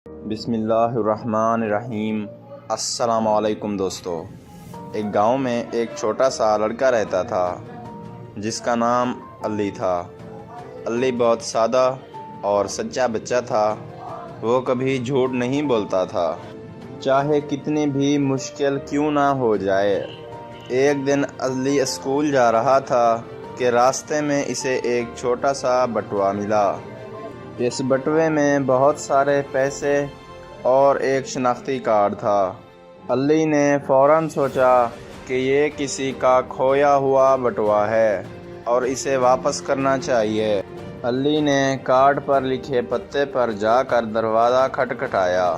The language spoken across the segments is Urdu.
بسم اللہ الرحمن الرحیم۔ السلام علیکم دوستو۔ ایک گاؤں میں ایک چھوٹا سا لڑکا رہتا تھا جس کا نام علی تھا۔ علی بہت سادہ اور سچا بچہ تھا۔ وہ کبھی جھوٹ نہیں بولتا تھا، چاہے کتنی بھی مشکل کیوں نہ ہو جائے۔ ایک دن علی اسکول جا رہا تھا کہ راستے میں اسے ایک چھوٹا سا بٹوا ملا۔ اس بٹوے میں بہت سارے پیسے اور ایک شناختی کارڈ تھا۔ علی نے فوراً سوچا کہ یہ کسی کا کھویا ہوا بٹوا ہے اور اسے واپس کرنا چاہیے۔ علی نے کارڈ پر لکھے پتے پر جا کر دروازہ کھٹکھٹایا۔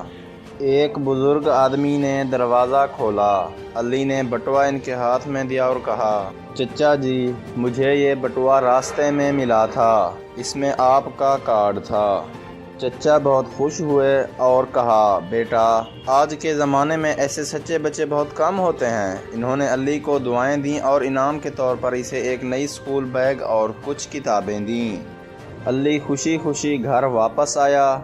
ایک بزرگ آدمی نے دروازہ کھولا۔ علی نے بٹوا ان کے ہاتھ میں دیا اور کہا، چچا جی، مجھے یہ بٹوا راستے میں ملا تھا، اس میں آپ کا کارڈ تھا۔ چچا بہت خوش ہوئے اور کہا، بیٹا، آج کے زمانے میں ایسے سچے بچے بہت کم ہوتے ہیں۔ انہوں نے علی کو دعائیں دیں اور انعام کے طور پر اسے ایک نئی اسکول بیگ اور کچھ کتابیں دیں۔ علی خوشی خوشی گھر واپس آیا۔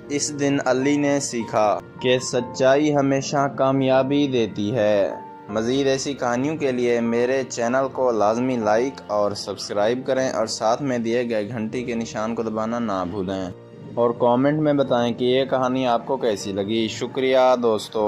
اس دن علی نے سیکھا کہ سچائی ہمیشہ کامیابی دیتی ہے۔ مزید ایسی کہانیوں کے لیے میرے چینل کو لازمی لائک اور سبسکرائب کریں اور ساتھ میں دیے گئے گھنٹی کے نشان کو دبانا نہ بھولیں، اور کامنٹ میں بتائیں کہ یہ کہانی آپ کو کیسی لگی۔ شکریہ دوستو۔